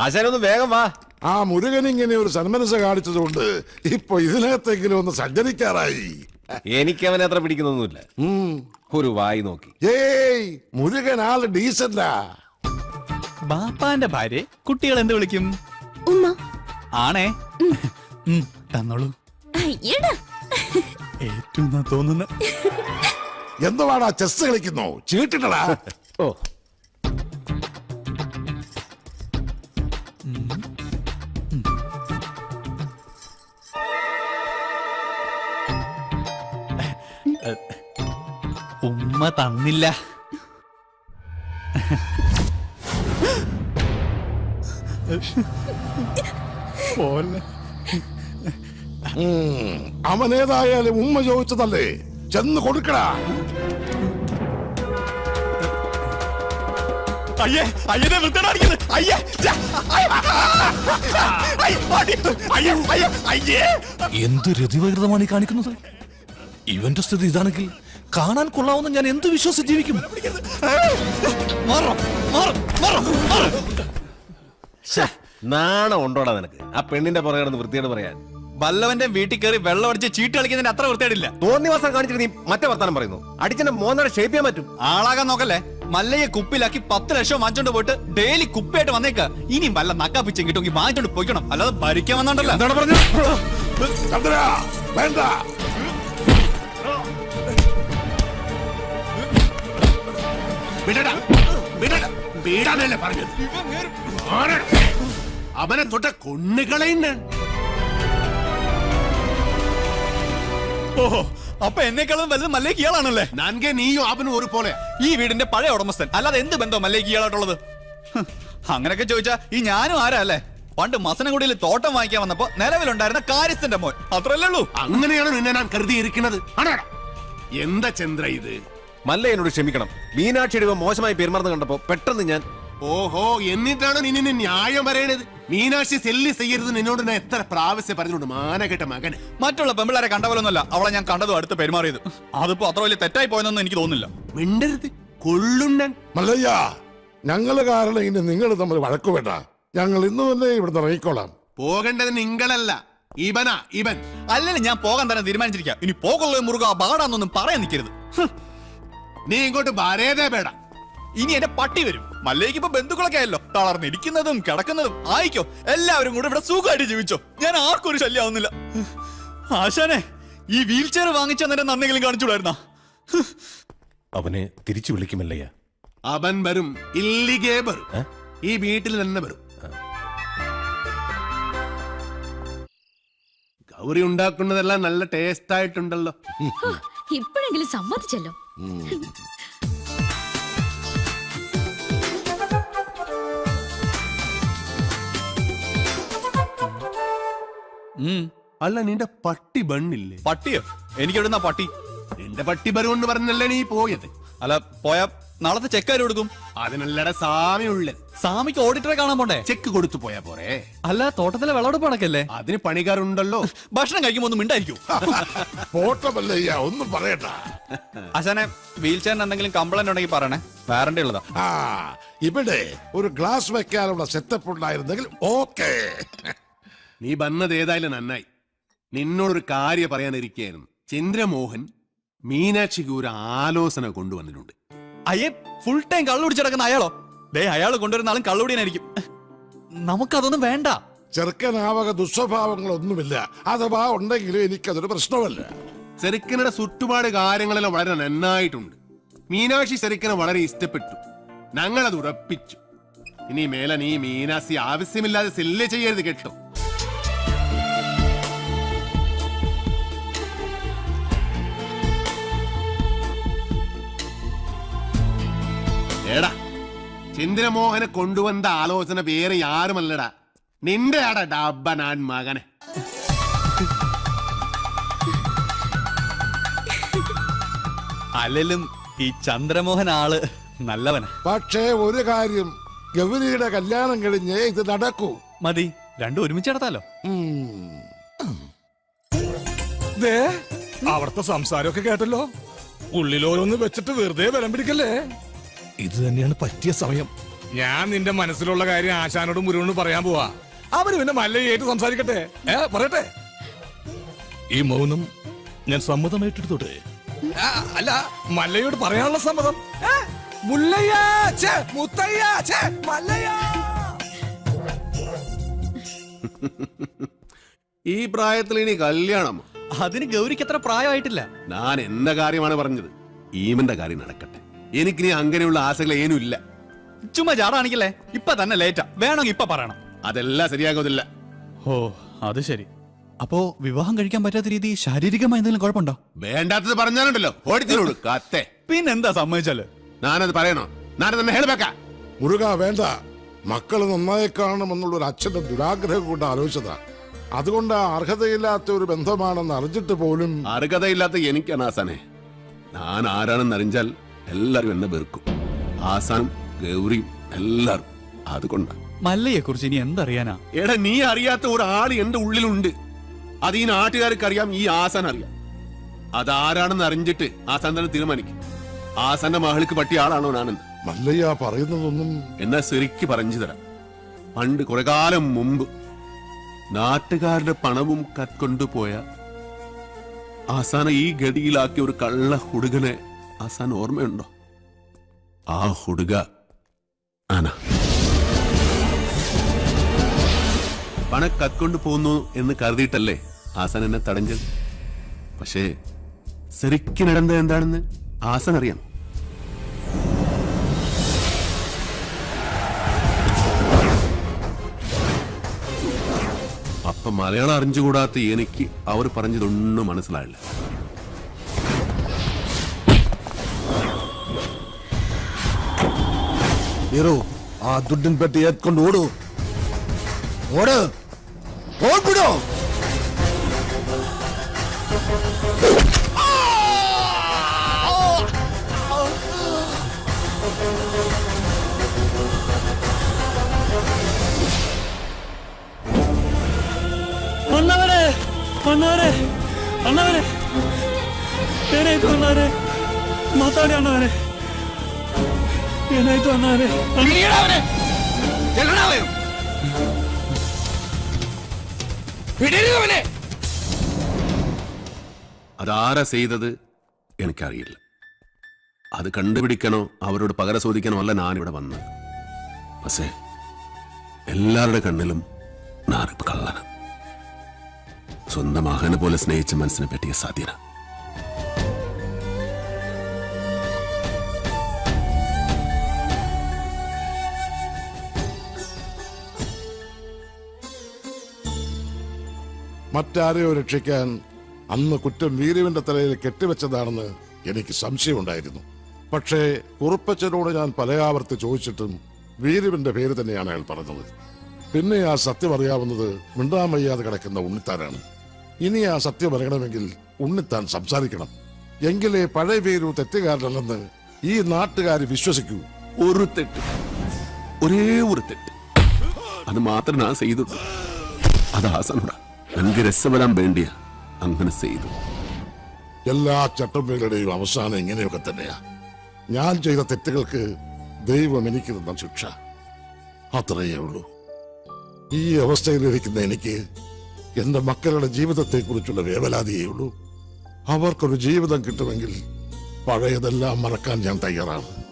ആശാനൊന്ന് വേഗം വാ. ആ മുരുകൻ ഇങ്ങനെ ഒരു സന്മനസ് കാണിച്ചതുകൊണ്ട് ഇപ്പൊ ഇതിനകത്തെങ്കിലും ഒന്ന് സഞ്ചരിക്കാറായി. എനിക്ക് അവനെ അത്ര പിടിക്കുന്നൊന്നുമില്ല. ഒരു വായി നോക്കി. ഏയ് മുരുകൻ ആള് ഡീസന്റാ. ബാപ്പാന്റെ ഭാര്യ കുട്ടികൾ എന്ത് വിളിക്കും? ഉമ്മ. ആണേ. തന്നോളൂ. ഏറ്റവും തോന്നുന്ന എന്തുവാടാ ചെസ് കളിക്കുന്നു? ചീട്ടിട്ടടാ. ഓ ഉമ്മ തന്നില്ല. അവനേതായാലും ഉമ്മ ചോദിച്ചതല്ലേ, ചെന്ന് കൊടുക്കടാ. അയ്യേ അയ്യനെ വൃത്തിയാടിക്കുന്നത്. അയ്യേ എന്ത് രതിവകൃതമാണ് ഈ കാണിക്കുന്നത്? ഇവന്റെ സ്ഥിതി ഇതാണെങ്കിൽ കാണാൻ കൊള്ളാവുന്ന ഞാൻ എന്ത് വിശ്വസിച്ച് ജീവിക്കും? നാണം ഉണ്ടോടാ നിനക്ക്? ആ പെണ്ണിന്റെ പുറകെ കിടന്ന് വൃത്തിയോട് പറയാൻ. വല്ലവന്റെ വീട്ടിൽ കയറി വെള്ളം അടിച്ച് ചീട്ട് കളിക്കുന്നതിന് അത്ര വൃത്തിയായിട്ടില്ല. തോന്നിവാസം കാണിച്ചിട്ട് നീ മറ്റേ വർത്താനം പറയുന്നു. അടിച്ചെന്നെ മോന്നോടെ ഷേപ്പ് ചെയ്യാൻ പറ്റും. ആളാകാൻ നോക്കല്ലേ. മല്ലയെ കുപ്പിലാക്കി 10 ലക്ഷം വാങ്ങിച്ചോണ്ട് പോയിട്ട് ഡെയിലി കുപ്പിയായിട്ട് വന്നേക്ക. ഇനി വല്ല നക്കാപ്പിച്ചും കിട്ടുമെങ്കിൽ വാങ്ങിച്ചോണ്ട് പോയിക്കണം, അല്ലാതെ ഭരിക്കാൻ വന്നോണ്ടല്ലോ. എന്താണ് പറഞ്ഞു? ചന്ദ്ര വേണ്ട. വീടാനല്ലേ പറഞ്ഞത്? അവനെ തൊട്ട കൊണ്ണുകളയുന്ന. ഓഹോ, അപ്പൊ എന്നെക്കാളും വലുത് മല്ലേക്ക് ഇയാളാണല്ലേ? നൻകെ നീയും അവനും ഒരു പോലെ. ഈ വീടിന്റെ പഴയ ഉടമസ്ഥൻ, അല്ലാതെ എന്ത് ബന്ധം മല്ലേക്ക് ഇയാളായിട്ടുള്ളത്? അങ്ങനെയൊക്കെ ചോദിച്ചാ ഈ ഞാനും ആരാ അല്ലേ? പണ്ട് മസനഗുഡിയിൽ തോട്ടം വാങ്ങിക്കാൻ വന്നപ്പോ നിലവിലുണ്ടായിരുന്ന കാര്യസ്ഥന്റെ മോൻ, അത്രല്ലേ ഉള്ളൂ. അങ്ങനെയാണ് നിന്നെ ഞാൻ കരുതിയിരിക്കുന്നത്. എന്താ ചന്ദ്ര ഇത്? മല്ല എന്നോട് ക്ഷമിക്കണം. മീനാക്ഷിയുടെ മോശമായി പെരുമാറുന്ന കണ്ടപ്പോ പെട്ടെന്ന് ഞാൻ. ഓഹോ, എന്നിട്ടാണ് നിന്നെ ന്യായം പറയണത്? മീനാക്ഷി സെല്ലി ചെയ്യരുത് നിന്നോട് ഞാൻ എത്ര പ്രാവശ്യം പറഞ്ഞോണ്ട് മാനകെട്ട മകന്. മറ്റുള്ള പെമ്പിള്ളേരെ കണ്ട പോലൊന്നുമല്ല അവളെ ഞാൻ കണ്ടതും അടുത്ത് പെരുമാറിയത്. അതിപ്പോ അത്ര വലിയ തെറ്റായി പോയെന്നൊന്നും എനിക്ക് തോന്നുന്നില്ല. മിണ്ടരുത്, കൊള്ളുണ്ണൻ. മല്ലയ്യ, ഞങ്ങള് കാരണം ഇനി നിങ്ങൾ തമ്മിൽ വഴക്കു വേണ്ട. ഞങ്ങൾ ഇന്ന് തന്നെ ഇവിടുന്ന് ഇറങ്ങിക്കോളാം. പോകേണ്ടത് നിങ്ങളല്ല, ഇവനാ. ഇവൻ അല്ലെങ്കിൽ ഞാൻ പോകാൻ തന്നെ തീരുമാനിച്ചിരിക്കാം. ഇനി പോകുള്ളൂ മുറുക ബാടാന്നൊന്നും പറയാൻ നിൽക്കരുത്. നീ ഇങ്ങോട്ട് വരേതേ പേട. ഇനി എന്റെ പട്ടി വരും. മല്ലേക്ക് ഇപ്പൊ ബന്ധുക്കളൊക്കെ ആയല്ലോ. തളർന്നിരിക്കുന്നതും കിടക്കുന്നതും ആയിക്കോ. എല്ലാവരും കൂടെ ഇവിടെ സുഖമായിട്ട് ജീവിച്ചോ. ഞാൻ ആർക്കും ഒരു ശല്യമാവുന്നില്ല. ആശാനെ, ഈ വീൽ ചെയർ വാങ്ങിച്ചെന്നെ നന്നെങ്കിലും കാണിച്ചുകൂടായിരുന്ന? അവനെ തിരിച്ചു വിളിക്കുമല്ലയ്യ. അവൻ വരും, ഇല്ലിഗേ വരും. ഈ വീട്ടിൽ തന്നെ വരും. ഗൗരി ഉണ്ടാക്കുന്നതെല്ലാം നല്ല ടേസ്റ്റ് ആയിട്ടുണ്ടല്ലോ. ഇപ്പോഴെങ്കിലും സമ്മതിച്ചല്ലോ. അല്ല, നിന്റെ പട്ടി ബണ്ണില്ലേ? പട്ടിയോ? എനിക്കെവിടുന്ന പട്ടി? നിന്റെ പട്ടി ബരുവെന്ന് പറഞ്ഞല്ലേ നീ പോയത്? അല്ല, പോയാ നാളത്തെ ചെക്കാര് കൊടുക്കും. അതിനല്ലട സാമി ഉള്ളത്. സാമിക്ക് ഓഡിറ്ററെ കാണാൻ പോണ്ടേ? ചെക്ക് കൊടുത്തു പോയാ പോരെ? അല്ല, തോട്ടത്തിലെ വിളവെടുപ്പ് നടക്കല്ലേ? അതിന് പണിക്കാരുണ്ടല്ലോ. ഭക്ഷണം കഴിക്കുമ്പോ ഒന്നും മിണ്ടായിരിക്കും. പോട്ടമല്ലയ്യ, ഒന്നും പറയണ്ട. ആശാനെ, വീൽ ചെയറിന് എന്തെങ്കിലും കംപ്ലൈന്റ് ഉണ്ടെങ്കിൽ പറയണേ, വാറണ്ടി ഉള്ളതാ. ഇവിടെ ഒരു ഗ്ലാസ് വെക്കാനുള്ള സെറ്റപ്പ് ഉണ്ടായിരുന്നെങ്കിൽ ഓക്കേ. നീ വന്നത് ഏതായാലും നന്നായി. നിന്നോടൊരു കാര്യം പറയാനിരിക്കുകയായിരുന്നു. ചന്ദ്രമോഹൻ മീനാക്ഷിക്ക് ഒരു ആലോചന കൊണ്ടുവന്നിട്ടുണ്ട്. അയ്യേ, ഫുൾ ടൈം കള്ളുപിടിച്ച് കിടക്കുന്ന അയാളോ? ദേ, അയാൾ കൊണ്ടുവരുന്ന ആളും കള്ളുപിടിയായിരിക്കും. നമുക്കതൊന്നും വേണ്ട. ചെറുക്കനാവക ദുസ്വഭാവങ്ങളൊന്നുമില്ല. അഥവാ ഉണ്ടെങ്കിലും എനിക്കതൊരു പ്രശ്നമല്ല. ചെറുക്കനുടെ ചുറ്റുപാട് കാര്യങ്ങളെല്ലാം വളരെ നന്നായിട്ടുണ്ട്. മീനാക്ഷി ചെറുക്കനെ വളരെ ഇഷ്ടപ്പെട്ടു. ഞങ്ങളത് ഉറപ്പിച്ചു. ഇനി മേലെ നീ മീനാക്ഷി ആവശ്യമില്ലാതെ സെല്ല് ചെയ്യരുത്, കേട്ടോ? എടാ, ചന്ദ്രമോഹനെ കൊണ്ടുവന്ന ആലോചന വേറെ ആരുമല്ലടാ, നിന്റെ ആടാ ഡബ്ബനാൻ മകനെ. അല്ലെങ്കിലും ഈ ചന്ദ്രമോഹൻ ആള് നല്ലവനാ. പക്ഷേ ഒരു കാര്യം, ഗൗരിയുടെ കല്യാണം കഴിഞ്ഞേ ഇത് നടക്കൂ. മതി, രണ്ടും ഒരുമിച്ച് നടത്താലോ. അവിടുത്തെ സംസാരമൊക്കെ കേട്ടല്ലോ. ഉള്ളിലോരോന്ന് വെച്ചിട്ട് വെറുതെ ബലം പിടിക്കല്ലേ. ഇത് തന്നെയാണ് പറ്റിയ സമയം. ഞാൻ നിന്റെ മനസ്സിലുള്ള കാര്യം ആശാനോടും മുരുകനോടും പറയാൻ പോവാ. അവര് പിന്നെ മല്ലയായിട്ട് സംസാരിക്കട്ടെ. പറയട്ടെ. ഈ മൗനം ഞാൻ സമ്മതമായിട്ടെടുത്തോട്ടെ. അല്ല, മല്ലയോട് പറയാനുള്ള സമ്മതം. മുല്ലയ്യ, ഛേ, മുത്തയ്യ, ഛേ, മല്ലയ്യ. ഈ പ്രായത്തിൽ ഇനി കല്യാണം? അതിന് ഗൗരിക്ക് അത്ര പ്രായമായിട്ടില്ല. ഞാൻ എന്റെ കാര്യമാണ് പറഞ്ഞത്. ഈമന്റെ കാര്യം നടക്കട്ടെ. എനിക്കിനി അങ്ങനെയുള്ള ആശകൾ ഏനും ഇല്ല. ചുമ്മാ ചാടാണിക്കല്ലേ. ഇപ്പൊ തന്നെ ലേറ്റാ. വേണമെങ്കിൽ ഇപ്പൊ പറയണം. അതെല്ലാം ശരിയാകുന്നില്ല. ഓ, അത് ശരി. അപ്പോ വിവാഹം കഴിക്കാൻ പറ്റാത്ത രീതി ശാരീരികമായി എന്തെങ്കിലും കുഴപ്പമുണ്ടോ? വേണ്ടാത്തത് പറഞ്ഞാലുണ്ടല്ലോ ഓടിത്തിനോട് കത്തെ. പിന്നെന്താ സമ്മതിച്ചാല്? ഞാനത് പറയണോ? ഞാനത് തന്നെ ഹേൾബേക്കാ. മുരുക വേണ്ട. മക്കള് നന്നായി കാണണമെന്നുള്ള ഒരു അച്ഛന്റെ ദുരാഗ്രഹം കൊണ്ട് ആലോചിച്ചതാ. അതുകൊണ്ട് അർഹതയില്ലാത്ത ഒരു ബന്ധമാണെന്ന് അറിഞ്ഞിട്ട് പോലും. അർഹതയില്ലാത്ത എനിക്കാണ് ആസാനെ. ഞാൻ ആരാണെന്ന് അറിഞ്ഞാൽ എല്ലാരും എന്നെ വെറുക്കും. ആസാനും ഗൗരിയും എല്ലാരും. അതുകൊണ്ടാ. മല്ലയെ കുറിച്ച് ഇനി എന്തറിയാനാ? എടാ, നീ അറിയാത്ത ഒരാൾ എന്റെ ഉള്ളിലുണ്ട്. അത് ഈ നാട്ടുകാർക്ക് അറിയാം, ഈ ആസാൻ അറിയാം. അതാരാണെന്ന് അറിഞ്ഞിട്ട് ആസാൻ തന്നെ തീരുമാനിക്കും. ആസാന്റെ മഹൾക്ക് പറ്റിയ ആളാണോ ഞാനെന്ന്. മല്ലയ്യ പറയുന്നതൊന്നും. എന്നാ ശരിക്ക് പറഞ്ഞു തരാം. പണ്ട് കുറെ കാലം മുമ്പ് നാട്ടുകാരുടെ പണവും കത്കൊണ്ടുപോയ ആസാന ഈ ഗതിയിലാക്കിയ ഒരു കള്ള ഹുടുകനെ ആസാൻ ഓർമ്മയുണ്ടോ? ആ ഹുടുക ആന. പണം കത്കൊണ്ടു പോകുന്നു എന്ന് കരുതിയിട്ടല്ലേ ആസാൻ എന്നെ തടഞ്ഞത്. പക്ഷേ ശരിക്കും നടന്നത് എന്താണെന്ന് ആസാൻ അറിയാം. അപ്പൊ മലയാളം അറിഞ്ഞുകൂടാത്ത എനിക്ക് അവർ പറഞ്ഞതൊന്നും മനസ്സിലായില്ല. ആ ദുഡിൻ പെട്ടി ഏത്കൊണ്ട് ഓടൂ. ഓട്, ഓടിടോ. ಅಣ್ಣವರೇ, ಅಣ್ಣವರೇ, ಅಣ್ಣವರೇ, ಏನಾಯ್ತು ಅಣ್ಣವರೇ? ಮಾತಾಡಿ ಅಣ್ಣವರೇ, ಏನಾಯ್ತು ಅಣ್ಣವರೇ? അതാരാ ചെയ്തത് എനിക്കറിയില്ല. അത് കണ്ടുപിടിക്കണോ അവരോട് പകരം ചോദിക്കണോ അല്ല ഞാനിവിടെ വന്നത്. പക്ഷേ എല്ലാവരുടെ കണ്ണിലും ഞാനിപ്പോ കള്ളന. സ്വന്തം മകനെ പോലെ സ്നേഹിച്ച മനസ്സിനെ പറ്റിയ സാധ്യത. മറ്റാരെയോ രക്ഷിക്കാൻ അന്ന് കുറ്റം വീരുവിന്റെ തലയിൽ കെട്ടിവെച്ചതാണെന്ന് എനിക്ക് സംശയമുണ്ടായിരുന്നു. പക്ഷേ കുറുപ്പച്ചനോട് ഞാൻ പലയാവർത്തി ചോദിച്ചിട്ടും വീരുവിന്റെ പേര് തന്നെയാണ് അയാൾ പറഞ്ഞത്. പിന്നെ ആ സത്യം അറിയാവുന്നത് മിണ്ടാൻ വയ്യാതെ കിടക്കുന്ന ഉണ്ണിത്താനാണ്. ഇനി ആ സത്യം അറിയണമെങ്കിൽ ഉണ്ണിത്താൻ സംസാരിക്കണം. എങ്കിലേ പഴയ വീരു തെറ്റുകാരനല്ലെന്ന് ഈ നാട്ടുകാർ വിശ്വസിക്കൂ. ഒരു തെറ്റ്, ഒരേ ഒരു തെറ്റ്, അത് മാത്രം ഞാൻ ചെയ്തു. അത് ആസാനോടാ. എനിക്ക് രസവരാൻ വേണ്ടിയ അങ്ങനെ ചെയ്തു. എല്ലാ ചട്ടമ്പകളുടെയും അവസാനം ഇങ്ങനെയൊക്കെ തന്നെയാ. ഞാൻ ചെയ്ത തെറ്റുകൾക്ക് ദൈവം എനിക്ക് തന്ന ശിക്ഷ. അത്രയേ ഉള്ളൂ. ഈ അവസ്ഥയിലിരിക്കുന്ന എനിക്ക് എന്റെ മക്കളുടെ ജീവിതത്തെക്കുറിച്ചുള്ള വേവലാതിയേ ഉള്ളൂ. അവർക്കൊരു ജീവിതം കിട്ടുമെങ്കിൽ പഴയതെല്ലാം മറക്കാൻ ഞാൻ തയ്യാറാണ്.